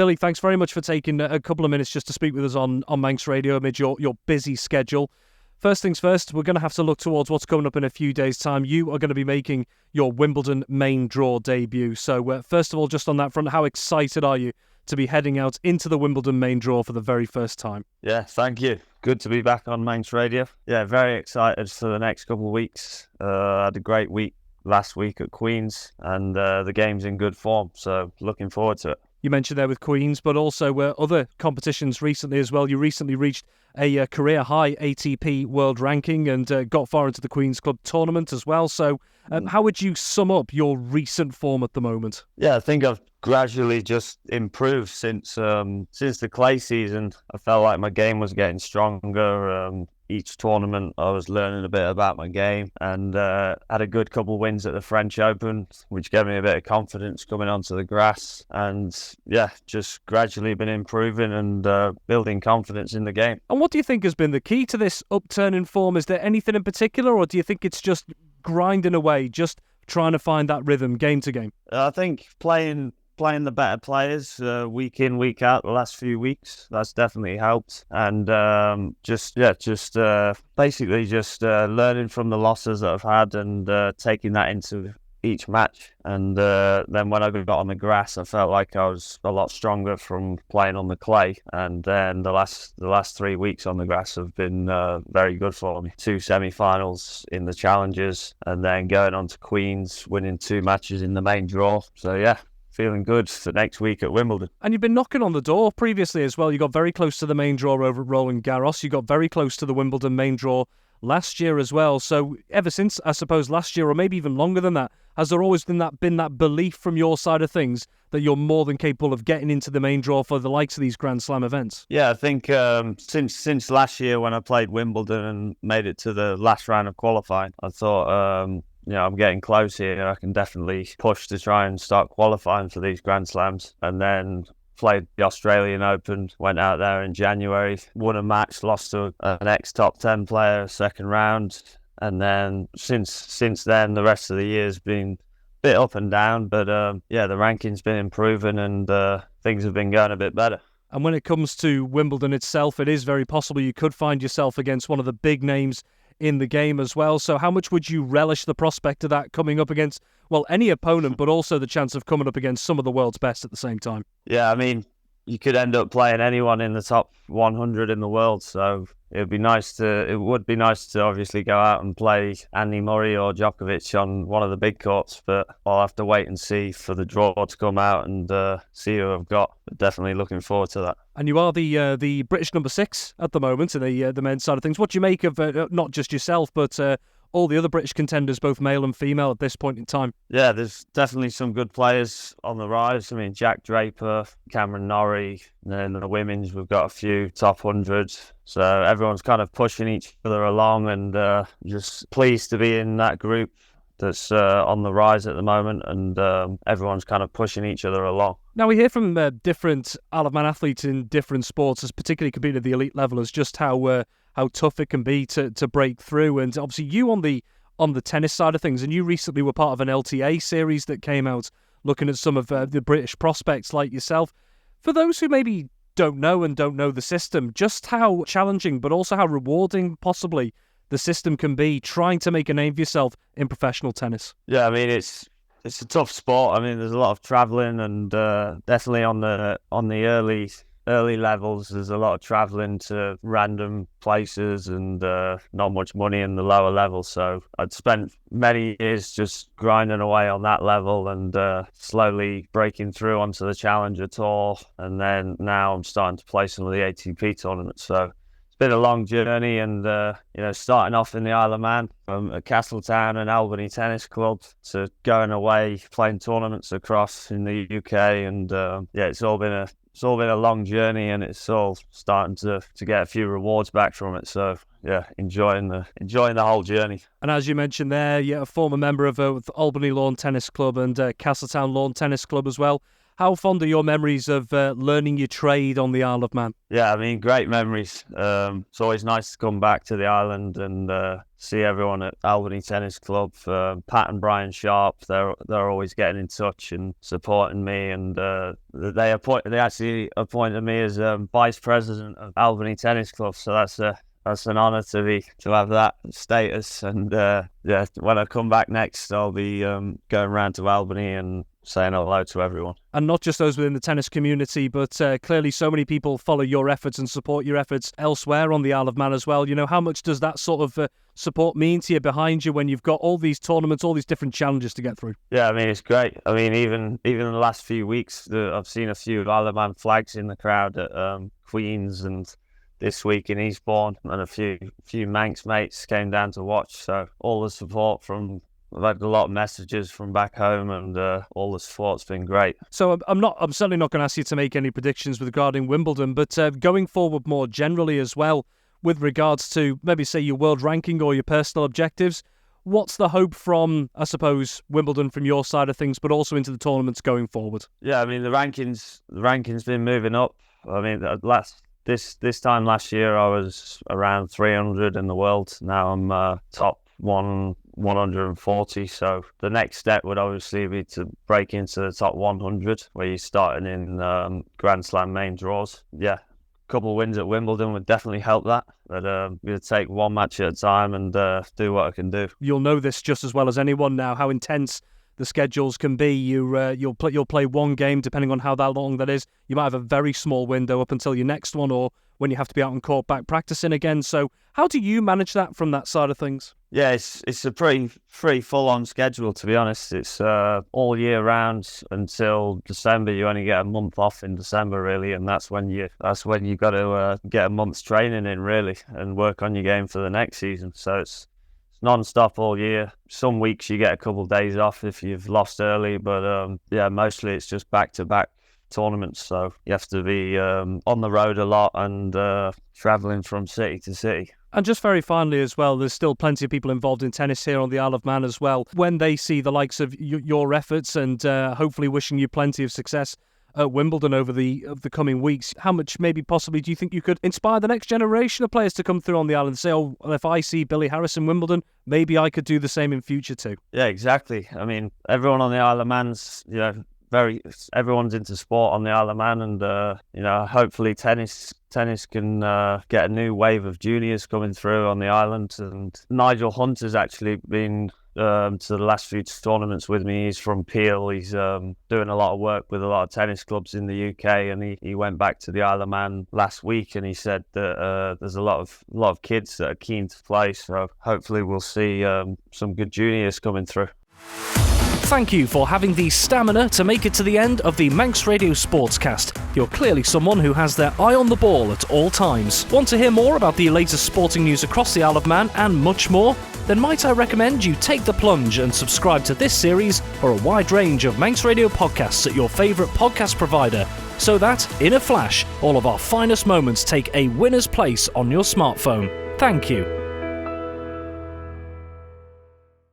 Billy, thanks very much for taking a couple of minutes just to speak with us on Manx Radio amid your busy schedule. First things first, we're going to have to look towards what's coming up in a few days' time. You are going to be making your Wimbledon main draw debut. So first of all, just on that front, how excited are you to be heading out into the Wimbledon main draw for the very first time? Yeah, thank you. Good to be back on Manx Radio. Yeah, very excited for the next couple of weeks. I had a great week last week at Queen's, and the game's in good form, so looking forward to it. You mentioned there with Queen's, but also other competitions recently as well. You recently reached a career high ATP world ranking and got far into the Queen's Club tournament as well. So how would you sum up your recent form at the moment? Yeah, I think I've gradually just improved since the clay season. I felt like my game was getting stronger. Each tournament I was learning a bit about my game, and had a good couple of wins at the French Open, which gave me a bit of confidence coming onto the grass. And yeah, just gradually been improving and building confidence in the game. And what do you think has been the key to this upturn in form? Is there anything in particular, or do you think it's just grinding away, just trying to find that rhythm game to game? I think playing the better players week in, week out the last few weeks, that's definitely helped. And basically just learning from the losses that I've had and taking that into each match. And then when I got on the grass, I felt like I was a lot stronger from playing on the clay. And then the last 3 weeks on the grass have been very good for me. 2 semi-finals in the Challengers, and then going on to Queen's, winning 2 matches in the main draw. So yeah, feeling good for next week at Wimbledon. And you've been knocking on the door previously as well. You got very close to the main draw over at Roland Garros. You got very close to the Wimbledon main draw last year as well. So ever since, I suppose, last year, or maybe even longer than that, has there always been that belief from your side of things that you're more than capable of getting into the main draw for the likes of these Grand Slam events? Yeah, I think since last year when I played Wimbledon and made it to the last round of qualifying, I thought, I'm getting close here. I can definitely push to try and start qualifying for these Grand Slams. And then played the Australian Open, went out there in January, won a match, lost to an ex-top 10 player, second round. And then since then, the rest of the year's been a bit up and down. But the ranking's been improving and things have been going a bit better. And when it comes to Wimbledon itself, it is very possible you could find yourself against one of the big names in the game as well. So how much would you relish the prospect of that coming up against, well, any opponent, but also the chance of coming up against some of the world's best at the same time? Yeah, I mean, you could end up playing anyone in the top 100 in the world. So it would be nice to obviously go out and play Andy Murray or Djokovic on one of the big courts, but I'll have to wait and see for the draw to come out and see who I've got. But definitely looking forward to that. And you are the British number 6 at the moment in the men's side of things. What do you make of not just yourself, but all the other British contenders, both male and female, at this point in time? Yeah, there's definitely some good players on the rise. I mean, Jack Draper, Cameron Norrie, and then the women's, we've got a few top 100. So everyone's kind of pushing each other along, and just pleased to be in that group that's on the rise at the moment, and everyone's kind of pushing each other along. Now, we hear from different Isle of Man athletes in different sports, as particularly competing at the elite level, as just how tough it can be to break through. And obviously you on the tennis side of things, and you recently were part of an LTA series that came out looking at some of the British prospects like yourself. For those who maybe don't know the system, just how challenging but also how rewarding possibly the system can be trying to make a name for yourself in professional tennis. Yeah, I mean, it's a tough sport. I mean, there's a lot of travelling, and definitely on the early levels, there's a lot of travelling to random places and not much money in the lower levels. So I'd spent many years just grinding away on that level and slowly breaking through onto the Challenger Tour. And then now I'm starting to play some of the ATP tournaments. So been a long journey, and starting off in the Isle of Man from Castletown and Albany Tennis Club to going away playing tournaments across in the UK, and it's all been a long journey, and it's all starting to get a few rewards back from it. So yeah, enjoying the whole journey. And as you mentioned there, you're a former member of Albany Lawn Tennis Club and Castletown Lawn Tennis Club as well. How fond are your memories of learning your trade on the Isle of Man? Yeah, I mean, great memories. It's always nice to come back to the island and see everyone at Albany Tennis Club. Pat and Brian Sharp, they're always getting in touch and supporting me, and they actually appointed me as vice president of Albany Tennis Club. So that's an honour to have that status. And when I come back next, I'll be going around to Albany and saying hello to everyone. And not just those within the tennis community, but clearly so many people follow your efforts and support your efforts elsewhere on the Isle of Man as well. You know, how much does that sort of support mean to you behind you when you've got all these tournaments, all these different challenges to get through? Yeah, I mean, it's great. I mean, even in the last few weeks, I've seen a few Isle of Man flags in the crowd at Queen's and this week in Eastbourne, and a few Manx mates came down to watch. So all the support I've had a lot of messages from back home, and all the support's been great. So I'm certainly not going to ask you to make any predictions regarding Wimbledon, but going forward more generally as well, with regards to maybe say your world ranking or your personal objectives, what's the hope from, I suppose, Wimbledon from your side of things, but also into the tournaments going forward? Yeah, I mean, the ranking's been moving up. I mean, this time last year I was around 300 in the world. Now I'm top 140. So the next step would obviously be to break into the top 100, where you're starting in Grand Slam main draws. Yeah, a couple of wins at Wimbledon would definitely help that. But I'm going to take one match at a time and do what I can do. You'll know this just as well as anyone now, how intense the schedules can be. You'll play one game, depending on how long that is. You might have a very small window up until your next one, or when you have to be out on court back practicing again. So how do you manage that from that side of things? Yeah, it's a pretty full-on schedule, to be honest. It's all year round until December. You only get a month off in December, really, and that's when you got to get a month's training in, really, and work on your game for the next season. So it's non-stop all year. Some weeks you get a couple of days off if you've lost early, but mostly it's just back-to-back tournaments. So you have to be on the road a lot and travelling from city to city. And just very finally as well, there's still plenty of people involved in tennis here on the Isle of Man as well. When they see the likes of your efforts and hopefully wishing you plenty of success at Wimbledon over the coming weeks, how much maybe possibly do you think you could inspire the next generation of players to come through on the island and say, oh, if I see Billy Harris in Wimbledon, maybe I could do the same in future too? Yeah, exactly. I mean, everyone on the Isle of Man's, everyone's into sport on the Isle of Man, and hopefully tennis can get a new wave of juniors coming through on the island. And Nigel Hunter's actually been to the last few tournaments with me. He's from Peel. He's doing a lot of work with a lot of tennis clubs in the UK, and he went back to the Isle of Man last week, and he said that there's a lot of kids that are keen to play. So hopefully we'll see some good juniors coming through. Thank you for having the stamina to make it to the end of the Manx Radio Sportscast. You're clearly someone who has their eye on the ball at all times. Want to hear more about the latest sporting news across the Isle of Man and much more? Then might I recommend you take the plunge and subscribe to this series or a wide range of Manx Radio podcasts at your favourite podcast provider, so that, in a flash, all of our finest moments take a winner's place on your smartphone. Thank you.